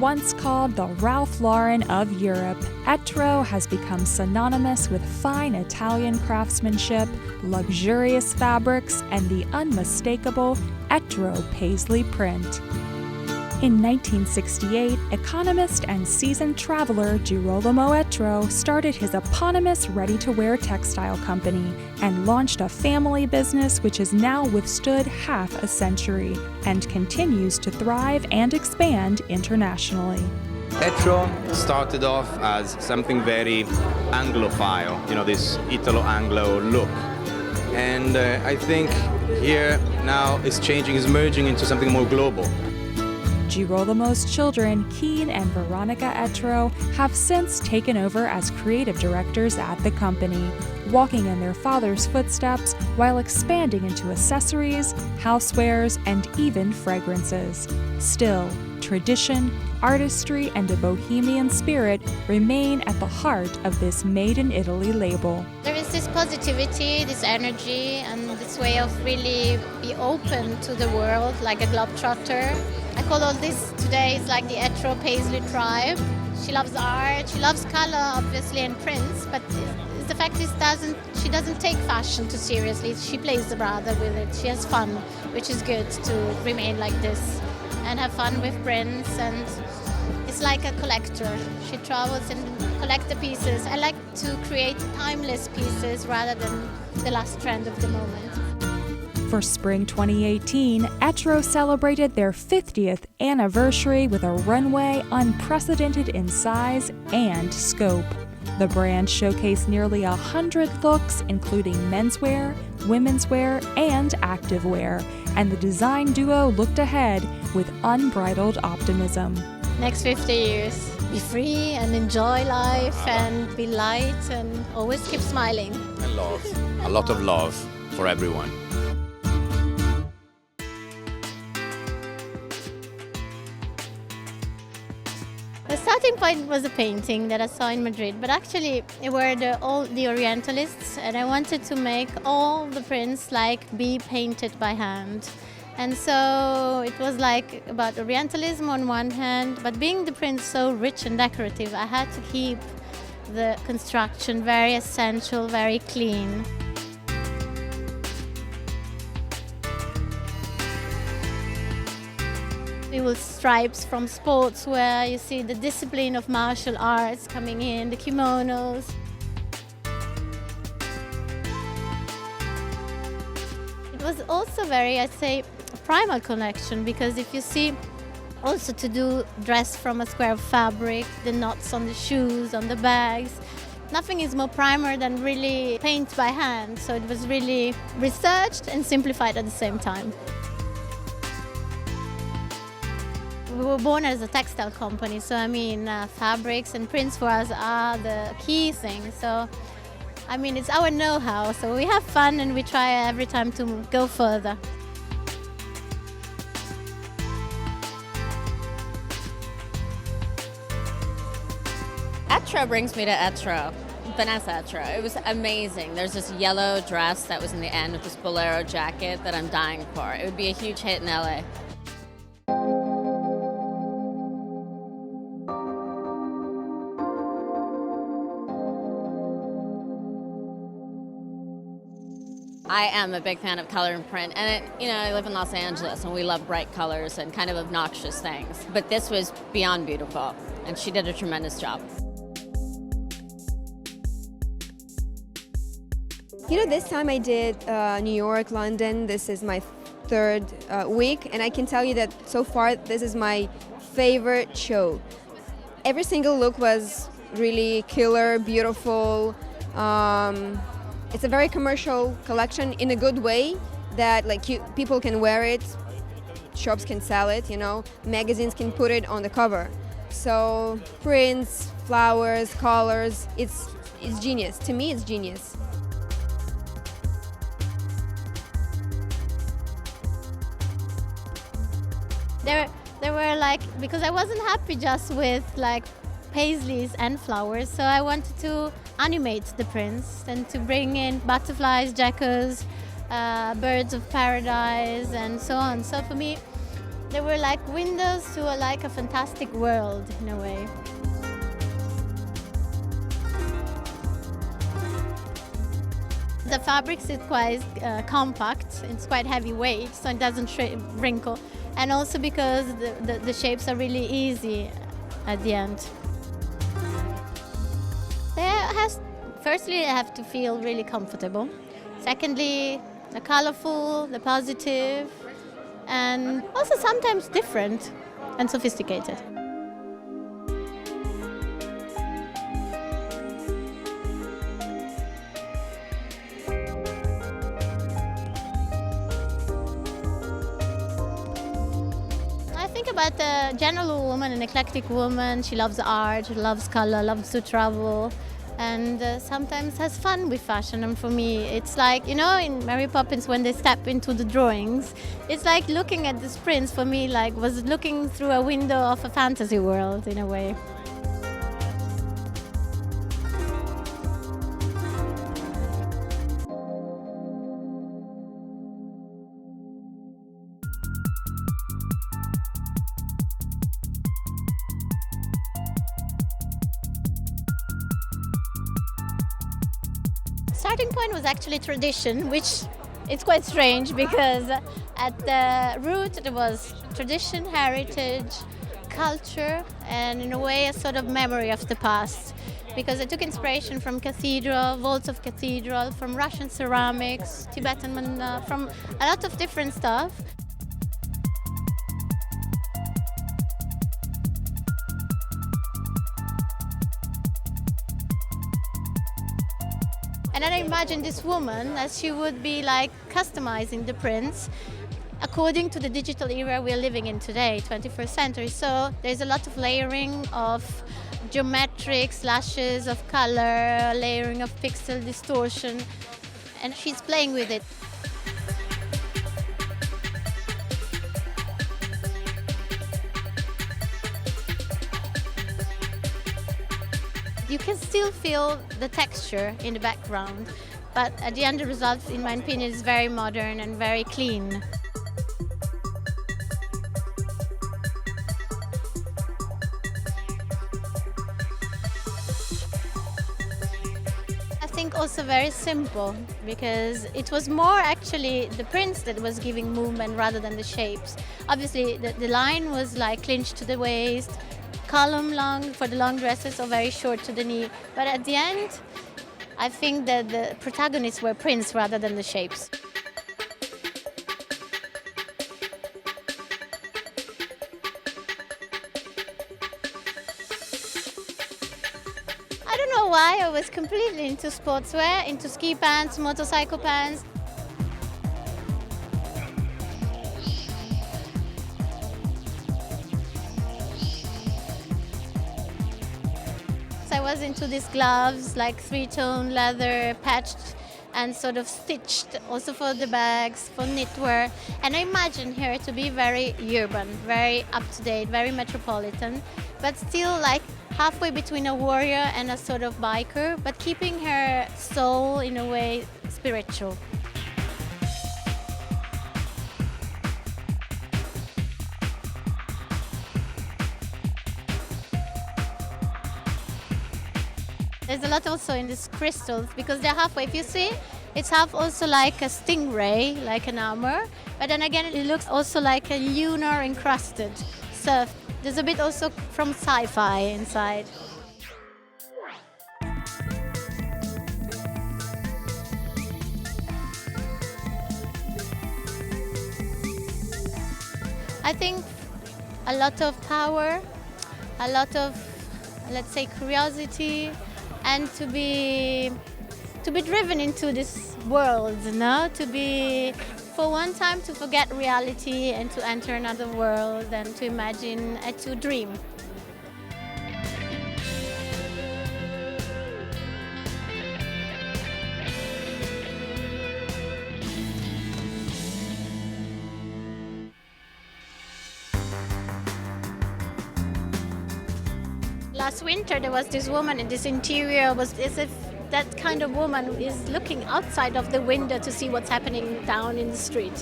Once called the Ralph Lauren of Europe, Etro has become synonymous with fine Italian craftsmanship, luxurious fabrics, and the unmistakable Etro paisley print. In 1968, economist and seasoned traveler Gerolamo Etro started his eponymous ready-to-wear textile company and launched a family business which has now withstood half a century and continues to thrive and expand internationally. Etro started off as something very Anglophile, this Italo-Anglo look. And I think here now it's changing, it's merging into something more global. Gerolamo's children, Kean and Veronica Etro, have since taken over as creative directors at the company, walking in their father's footsteps while expanding into accessories, housewares, and even fragrances. Still, tradition, artistry, and a bohemian spirit remain at the heart of this Made in Italy label. There is this positivity, this energy, and this way of really be open to the world, like a globetrotter. I call all this today is like the Etro Paisley tribe. She loves art, she loves color, obviously, and prints, but the fact is she doesn't take fashion too seriously. She plays rather with it. She has fun, which is good to remain like this and have fun with prints. And it's like a collector. She travels and collects the pieces. I like to create timeless pieces rather than the last trend of the moment. For spring 2018, Etro celebrated their 50th anniversary with a runway unprecedented in size and scope. The brand showcased nearly 100 looks, including menswear, womenswear, and activewear, and the design duo looked ahead with unbridled optimism. Next 50 years, be free and enjoy life and be light and always keep smiling. And love, a lot of love for everyone. The starting point was a painting that I saw in Madrid, but actually it were all the Orientalists, and I wanted to make all the prints be painted by hand. And so it was about Orientalism on one hand, but being the prints so rich and decorative, I had to keep the construction very essential, very clean. With stripes from sportswear, you see the discipline of martial arts coming in, the kimonos. It was also very, I'd say, primal connection, because if you see also to do dress from a square of fabric, the knots on the shoes, on the bags, nothing is more primal than really paint by hand. So it was really researched and simplified at the same time. We were born as a textile company, so fabrics and prints for us are the key thing. So, it's our know-how, so we have fun and we try every time to go further. Etro brings me to Etro, Vanessa Etro. It was amazing. There's this yellow dress that was in the end with this bolero jacket that I'm dying for. It would be a huge hit in LA. I am a big fan of color and print, and I live in Los Angeles, and we love bright colors and kind of obnoxious things. But this was beyond beautiful, and she did a tremendous job. This time I did New York, London. This is my third week, and I can tell you that so far this is my favorite show. Every single look was really killer, beautiful. It's a very commercial collection in a good way that people can wear it, shops can sell it, magazines can put it on the cover. So prints, flowers, colors, it's genius. To me, it's genius. There were because I wasn't happy just with paisleys and flowers, so I wanted to animate the prints and to bring in butterflies, geckos, birds of paradise, and so on. So for me, They were like windows to a fantastic world in a way. The fabrics is quite compact, it's quite heavyweight, so it doesn't wrinkle. And also because the shapes are really easy at the end. Firstly, they have to feel really comfortable. Secondly, they're colorful, they're positive, and also sometimes different and sophisticated. I think about a general woman, an eclectic woman. She loves art, she loves color, loves to travel, and sometimes has fun with fashion. And for me, it's like, you know, in Mary Poppins, when they step into the drawings, it's like looking at this prince, for me, like was looking through a window of a fantasy world in a way. Starting point was actually tradition, which is quite strange because at the root there was tradition, heritage, culture, and in a way a sort of memory of the past. Because I took inspiration from cathedral, vaults of cathedral, from Russian ceramics, Tibetan mandala, from a lot of different stuff. And then I imagine this woman as she would be like customizing the prints according to the digital era we're living in today, 21st century. So there's a lot of layering of geometric slashes of color, layering of pixel distortion, and she's playing with it. You can still feel the texture in the background, but at the end the result, in my opinion, is very modern and very clean. I think also very simple, because it was more actually the prints that was giving movement rather than the shapes. Obviously the line was like clinched to the waist, column long for the long dresses or very short to the knee. But at the end, I think that the protagonists were prints rather than the shapes. I don't know why I was completely into sportswear, into ski pants, motorcycle pants. I was into these gloves, like three-tone leather, patched and sort of stitched, also for the bags, for knitwear. And I imagine her to be very urban, very up-to-date, very metropolitan, but still like halfway between a warrior and a sort of biker, but keeping her soul in a way spiritual. There's a lot also in these crystals because they're halfway. If you see, it's half also like a stingray, like an armor, but then again it looks also like a lunar encrusted surf. There's a bit also from sci-fi inside. I think a lot of power, a lot of, let's say, curiosity, and to be driven into this world, you know? To be, for one time, to forget reality and to enter another world and to imagine and to dream. Last winter there was this woman in this interior, was as if that kind of woman is looking outside of the window to see what's happening down in the street.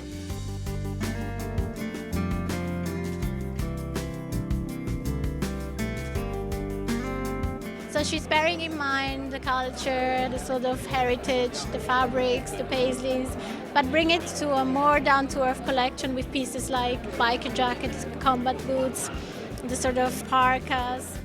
So she's bearing in mind the culture, the sort of heritage, the fabrics, the paisleys, but bring it to a more down-to-earth collection with pieces like biker jackets, combat boots, the sort of parkas.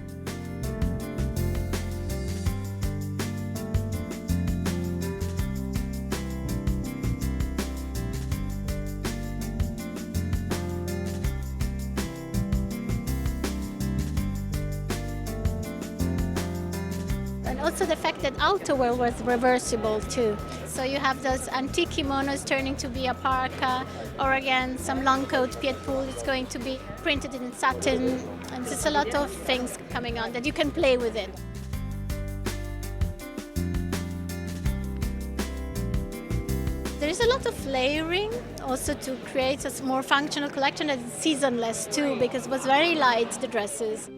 And also the fact that outerwear was reversible too. So you have those antique kimonos turning to be a parka, or again some long coat pied pool is going to be printed in satin, and there's a lot of things coming on that you can play with it. There is a lot of layering also to create a more functional collection that is seasonless too, because it was very light, the dresses.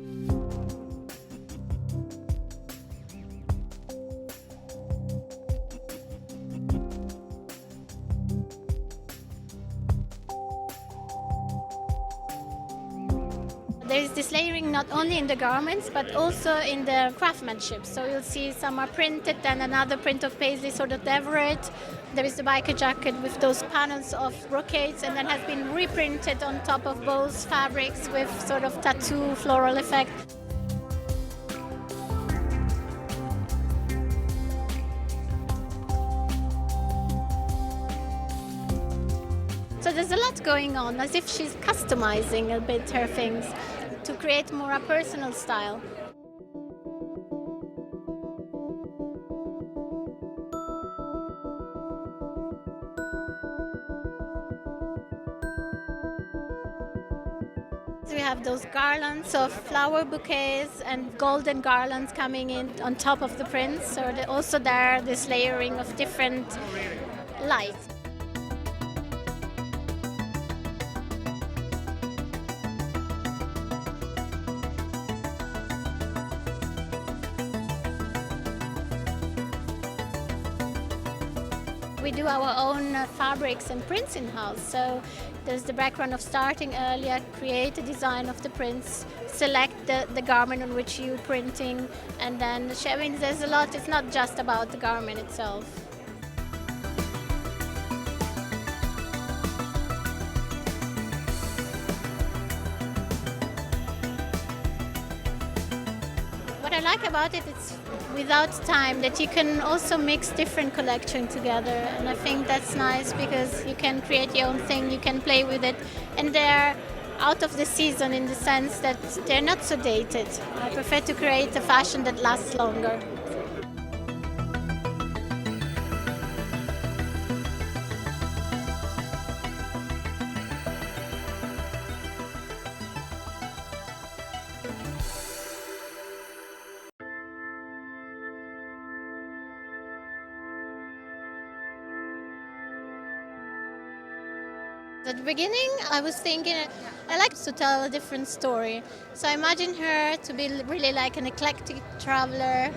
There is this layering not only in the garments but also in the craftsmanship. So you'll see some are printed, then another print of paisley, sort of Everett. There is the biker jacket with those panels of brocades, and then has been reprinted on top of both fabrics with sort of tattoo floral effect. So there's a lot going on, as if she's customizing a bit her things to create more a personal style. We have those garlands of flower bouquets and golden garlands coming in on top of the prints. So also there, this layering of different lights. We do our own fabrics and prints in-house, so there's the background of starting earlier, create a design of the prints, select the garment on which you're printing, and then there's a lot. It's not just about the garment itself. What I like about it, it's without time, that you can also mix different collections together, and I think that's nice because you can create your own thing, you can play with it, and they're out of the season in the sense that they're not so dated. I prefer to create a fashion that lasts longer. At the beginning, I was thinking I like to tell a different story. So I imagine her to be really like an eclectic traveler.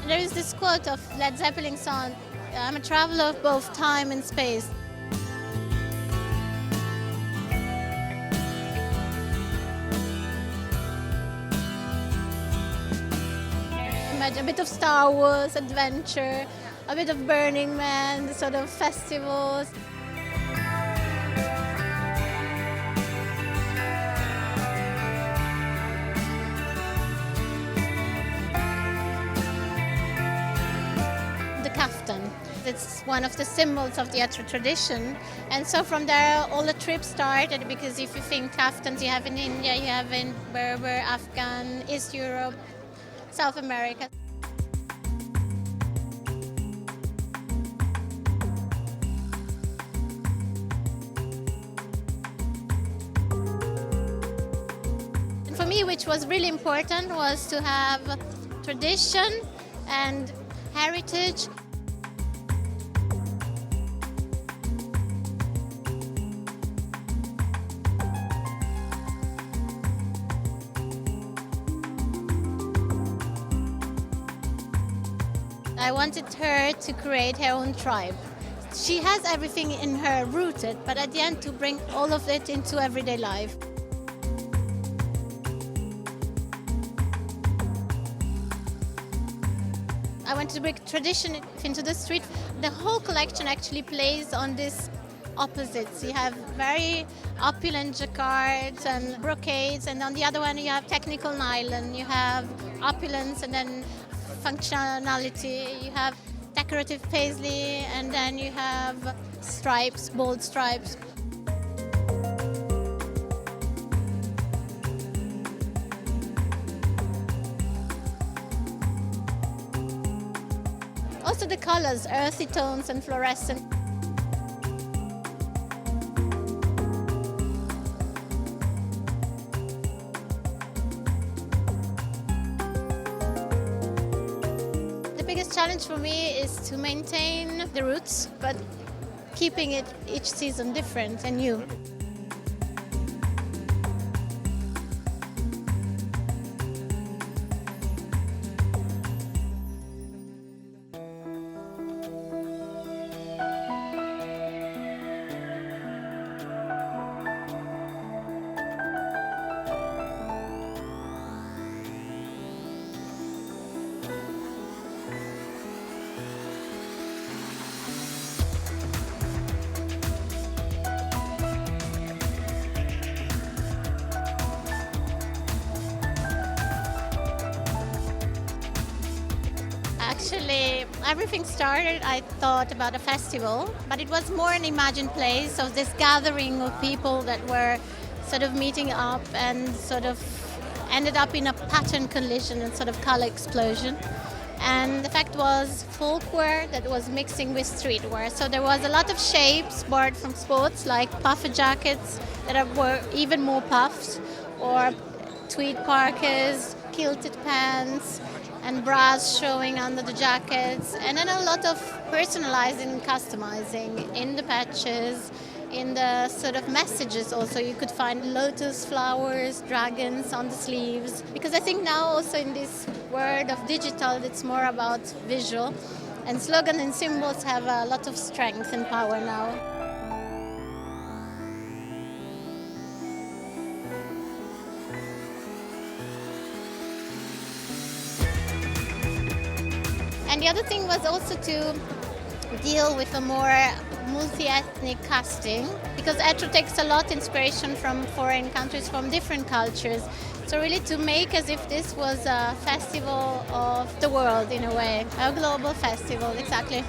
And there is this quote of Led Zeppelin's song, "I'm a traveler of both time and space." A bit of Star Wars, adventure, a bit of Burning Man, the sort of festivals. The kaftan. It's one of the symbols of the Etro tradition, and so from there all the trips started, because if you think kaftans, you have in India, you have in Berber, Afghan, East Europe, South America. And for me, which was really important, was to have tradition and heritage. I wanted her to create her own tribe. She has everything in her rooted, but at the end to bring all of it into everyday life. I wanted to bring tradition into the street. The whole collection actually plays on this opposites. You have very opulent jacquards and brocades, and on the other one you have technical nylon, you have opulence and then functionality, you have decorative paisley, and then you have stripes, bold stripes. Also the colors, earthy tones and fluorescent. The biggest challenge for me is to maintain the roots, but keeping it each season different and new. Actually, everything started, I thought about a festival, but it was more an imagined place of this gathering of people that were sort of meeting up and sort of ended up in a pattern collision and sort of color explosion. And the fact was folkwear that was mixing with streetwear. So there was a lot of shapes borrowed from sports, like puffer jackets were even more puffed, or tweed parkas, kilted pants, and bras showing under the jackets, and then a lot of personalizing and customizing in the patches, in the sort of messages also. You could find lotus flowers, dragons on the sleeves, because I think now also in this world of digital it's more about visual, and slogans and symbols have a lot of strength and power now. And the other thing was also to deal with a more multi-ethnic casting, because Etro takes a lot of inspiration from foreign countries, from different cultures. So really to make as if this was a festival of the world in a way, a global festival, exactly.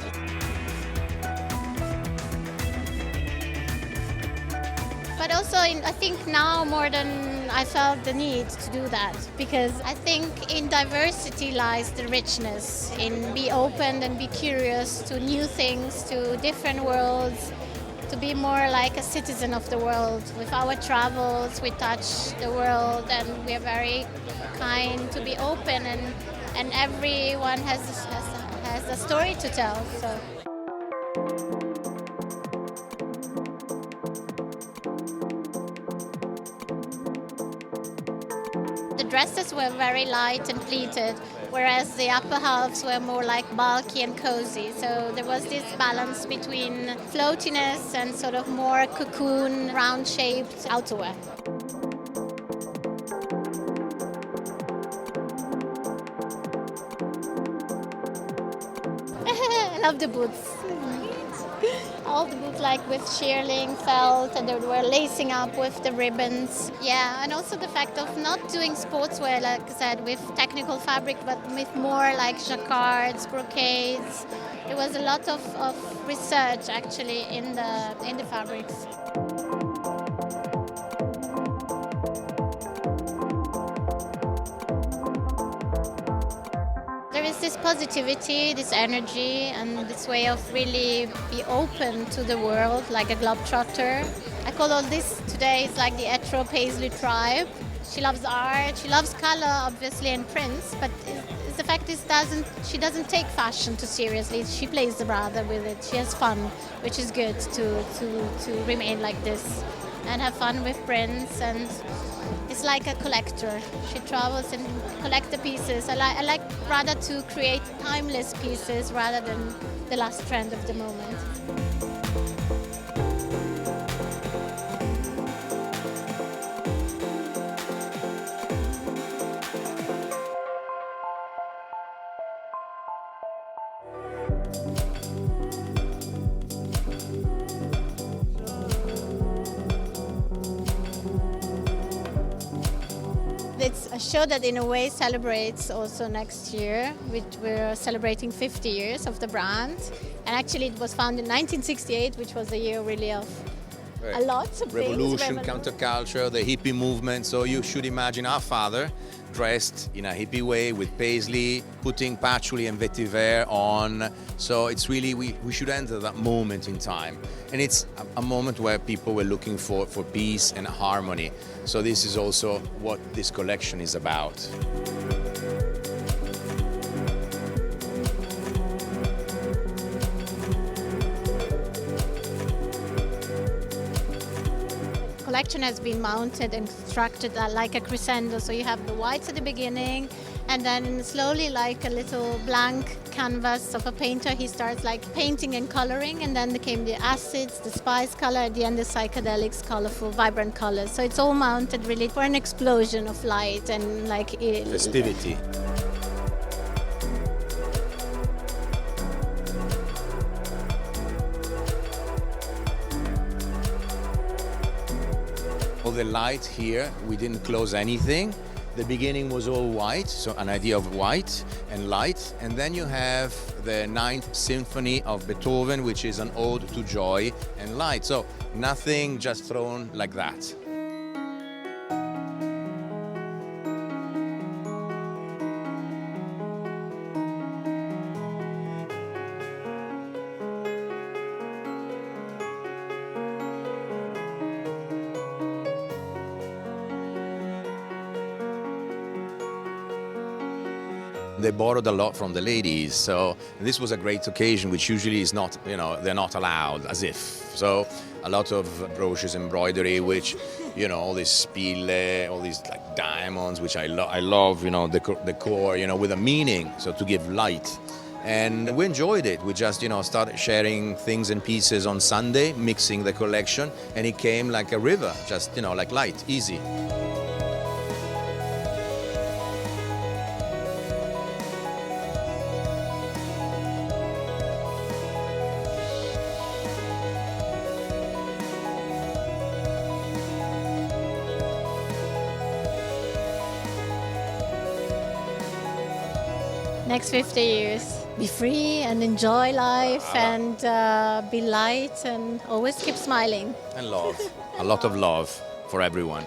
But also, I think now more than I felt the need to do that, because I think in diversity lies the richness, in be open and be curious to new things, to different worlds, to be more like a citizen of the world. With our travels, we touch the world, and we are very kind to be open, and everyone has a story to tell. So. The dresses were very light and pleated, whereas the upper halves were more like bulky and cozy. So there was this balance between floatiness and sort of more cocoon, round-shaped outerwear. I love the boots. All the boots like with shearling, felt, and they were lacing up with the ribbons. Yeah, and also the fact of not doing sportswear, like I said, with technical fabric, but with more like jacquards, brocades. There was a lot of research actually in the fabrics. There is this positivity, this energy, and this way of really be open to the world, like a globetrotter. I call all this today, it's like the Etro paisley tribe. She loves art, she loves color, obviously, and prints, but the fact is she doesn't take fashion too seriously. She plays rather with it. She has fun, which is good to remain like this. and have fun with prints, and it's like a collector. She travels and collects the pieces. I like rather to create timeless pieces rather than the last trend of the moment. It's a show that in a way celebrates also next year, which we're celebrating 50 years of the brand. And actually it was founded in 1968, which was a year really of a lot of revolution, things. counterculture, the hippie movement. So you should imagine our father dressed in a hippie way with paisley, putting patchouli and vetiver on. So it's really, we should enter that moment in time. And it's a moment where people were looking for peace and harmony. So this is also what this collection is about. The collection has been mounted and constructed like a crescendo. So you have the whites at the beginning, and then slowly, like a little blank canvas of a painter, he starts like painting and coloring, and then came the acids, the spice color, at the end the psychedelics, colorful, vibrant colors. So it's all mounted really for an explosion of light and like Festivity. All the light here, we didn't close anything. The beginning was all white, so an idea of white and light. And then you have the Ninth Symphony of Beethoven, which is an ode to joy and light. So nothing just thrown like that. They borrowed a lot from the ladies, so this was a great occasion, which usually is not, they're not allowed, as if. So a lot of broches, embroidery, which, all these spille, all these like diamonds, which I love, the core, with a meaning, so to give light. And we enjoyed it. We just, started sharing things and pieces on Sunday, mixing the collection, and it came like a river, just, like light, easy. next 50 years. Be free and enjoy life and be light and always keep smiling. And love. A lot of love for everyone.